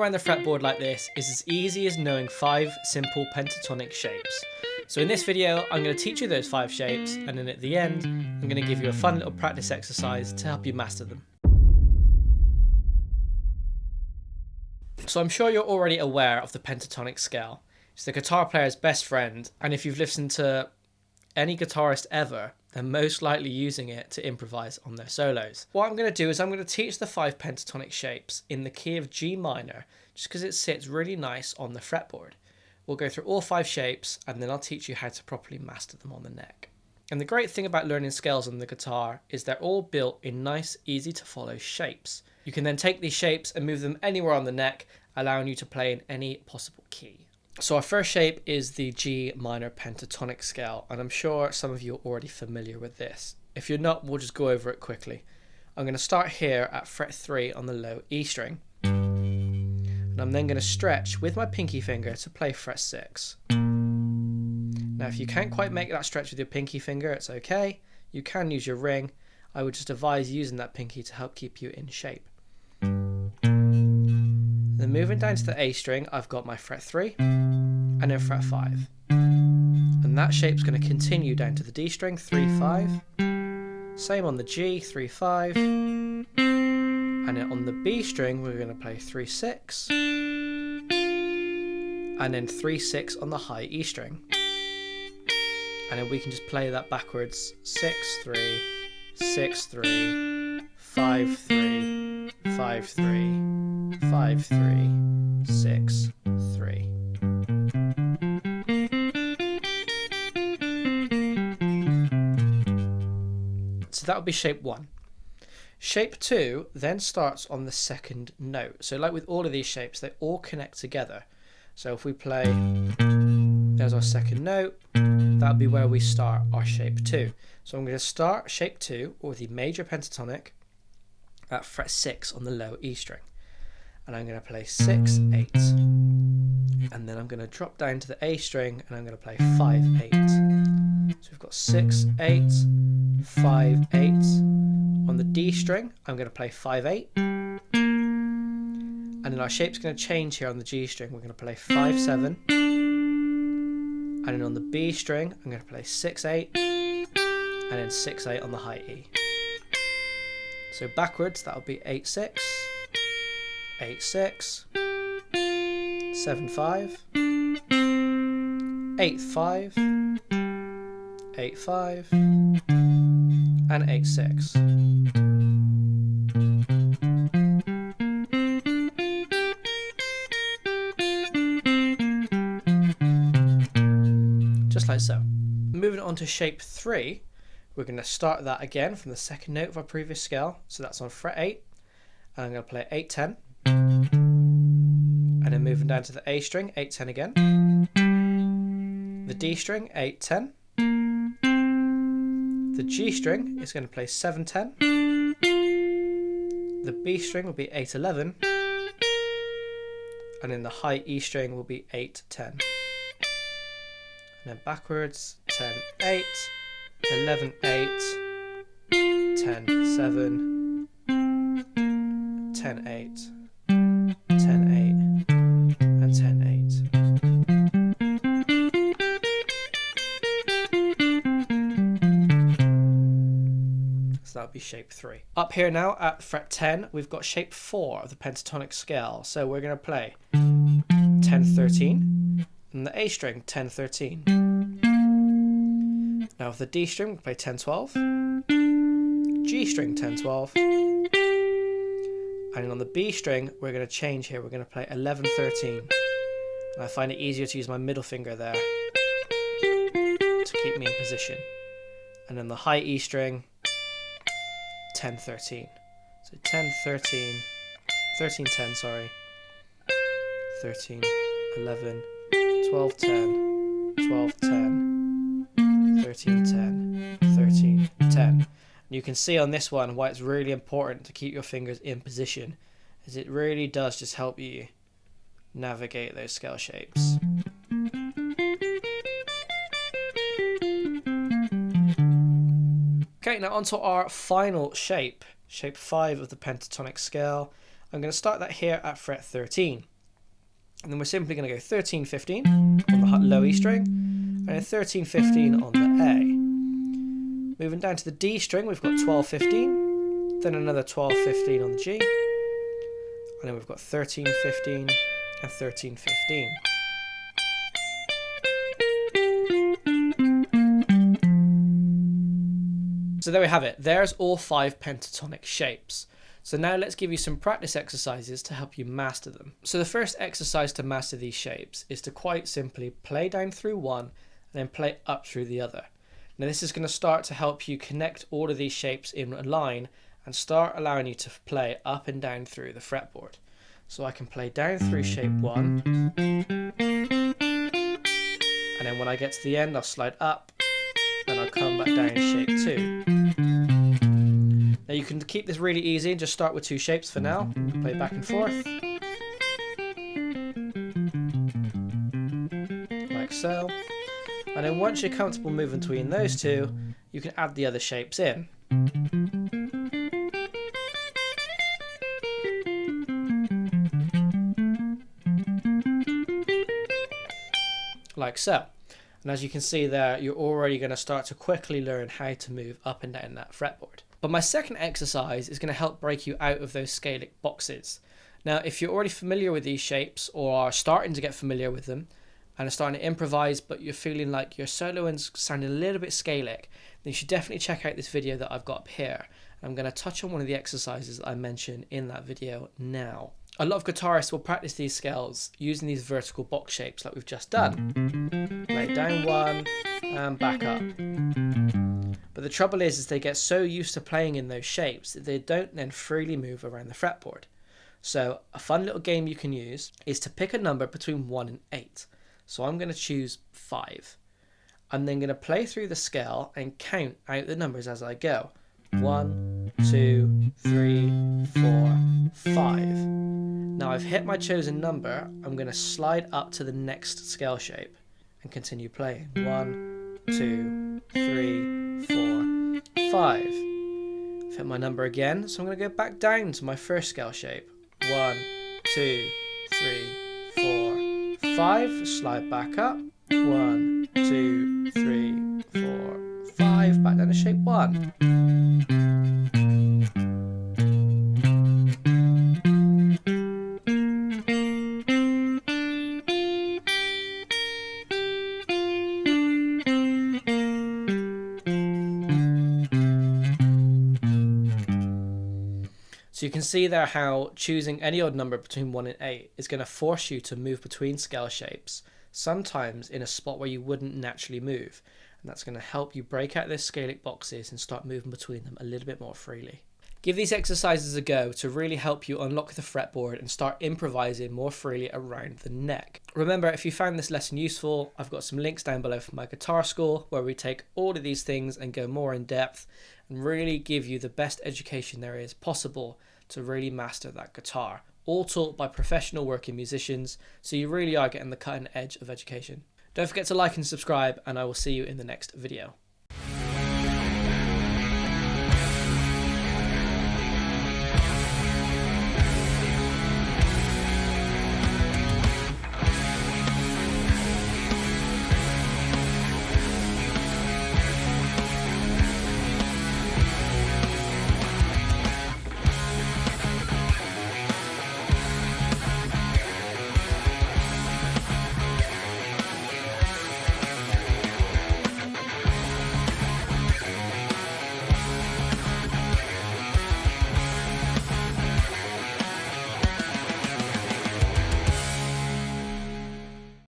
find the fretboard like this is as easy as knowing 5 simple pentatonic shapes. So in this video, I'm going to teach you those 5 shapes, and then at the end, I'm going to give you a fun little practice exercise to help you master them. So I'm sure you're already aware of the pentatonic scale. It's the guitar player's best friend, and if you've listened to any guitarist ever, they're most likely using it to improvise on their solos. What I'm going to do is I'm going to teach the 5 pentatonic shapes in the key of G minor, just because it sits really nice on the fretboard. We'll go through all 5 shapes, and then I'll teach you how to properly master them on the neck. And the great thing about learning scales on the guitar is they're all built in nice, easy to follow shapes. You can then take these shapes and move them anywhere on the neck, allowing you to play in any possible key. So our first shape is the G minor pentatonic scale, and I'm sure some of you are already familiar with this. If you're not, we'll just go over it quickly. I'm going to start here at fret 3 on the low E string, and I'm then going to stretch with my pinky finger to play fret 6. Now if you can't quite make that stretch with your pinky finger, it's okay. You can use your ring. I would just advise using that pinky to help keep you in shape. Then moving down to the A string, I've got my fret 3 and then fret 5. And that shape's going to continue down to the D string, 3, 5. Same on the G, 3, 5. And then on the B string, we're going to play 3, 6. And then 3, 6 on the high E string. And then we can just play that backwards, 6, 3, 6, 3, 5, 3, 5, 3. 5, 3, 6, 3. So that would be shape 1. Shape 2 then starts on the second note. So like with all of these shapes, they all connect together. So if we play, there's our second note, that would be where we start our shape 2. So I'm going to start shape 2, or the major pentatonic, at fret 6 on the low E string. And I'm going to play 6, 8. And then I'm going to drop down to the A string and I'm going to play 5, 8. So we've got 6, 8, 5, 8. On the D string, I'm going to play 5, 8. And then our shape's going to change here on the G string. We're going to play 5, 7. And then on the B string, I'm going to play 6, 8. And then 6, 8 on the high E. So backwards, that'll be 8, 6. 8, 6, 7, 5, 8, 5, 8, 5, and 8, 6. Just like so. Moving on to shape 3, we're going to start that again from the second note of our previous scale. So that's on fret 8, and I'm going to play 8, 10. And then moving down to the A string, 8, 10 again. The D string, 8, 10. The G string is going to play 7, 10. The B string will be 8, 11. And then the high E string will be 8, 10. And then backwards, 10, 8, 11, 8, 10, 7, 10, 8. 10, 8, and 10, 8. So that would be shape 3. Up here now at fret 10, we've got shape 4 of the pentatonic scale. So we're going to play 10, 13, and the A string, 10, 13. Now with the D string, we'll play 10, 12, G string, 10, 12. And on the B string, we're going to change here. We're going to play 11, 13. And I find it easier to use my middle finger there to keep me in position. And then the high E string, 10, 13. So 10, 13, 13, 10, sorry. 13, 11, 12, 10, 12, 10, 13, 10, 13, 10. You can see on this one why it's really important to keep your fingers in position, as it really does just help you navigate those scale shapes. Okay, now onto our final shape, shape 5 of the pentatonic scale. I'm going to start that here at fret 13. And then we're simply going to go 13, 15 on the low E string, and then 13, 15 on the A. Moving down to the D string, we've got 12, 15, then another 12, 15 on the G, and then we've got 13, 15, and 13, 15. So there we have it. There's all 5 pentatonic shapes. So now let's give you some practice exercises to help you master them. So the first exercise to master these shapes is to quite simply play down through one and then play up through the other. Now this is going to start to help you connect all of these shapes in a line and start allowing you to play up and down through the fretboard. So I can play down through shape 1, and then when I get to the end I'll slide up and I'll come back down shape 2. Now you can keep this really easy and just start with 2 shapes for now. Play back and forth, like so. And then once you're comfortable moving between those 2, you can add the other shapes in. Like so. And as you can see there, you're already going to start to quickly learn how to move up and down that fretboard. But my second exercise is going to help break you out of those scalic boxes. Now, if you're already familiar with these shapes or are starting to get familiar with them and are starting to improvise, but you're feeling like your soloing's sounding a little bit scalic, then you should definitely check out this video that I've got up here. I'm going to touch on one of the exercises that I mentioned in that video now. A lot of guitarists will practice these scales using these vertical box shapes like we've just done. Play down 1 and back up. But the trouble is they get so used to playing in those shapes that they don't then freely move around the fretboard. So a fun little game you can use is to pick a number between 1 and 8. So I'm going to choose 5. I'm then going to play through the scale and count out the numbers as I go. 1, 2, 3, 4, 5. Now I've hit my chosen number, I'm going to slide up to the next scale shape and continue playing. 1, 2, 3, 4, 5. I've hit my number again, so I'm going to go back down to my first scale shape. 1, 2, 3, 4, 5. Slide back up. 1, 2, 3, 4, 5. Back down to shape 1. So you can see there how choosing any odd number between 1 and 8 is going to force you to move between scale shapes, sometimes in a spot where you wouldn't naturally move. And that's going to help you break out those scalic boxes and start moving between them a little bit more freely. Give these exercises a go to really help you unlock the fretboard and start improvising more freely around the neck. Remember, if you found this lesson useful, I've got some links down below for my guitar school where we take all of these things and go more in depth and really give you the best education there is possible to really master that guitar. All taught by professional working musicians, so you really are getting the cutting edge of education. Don't forget to like and subscribe, and I will see you in the next video.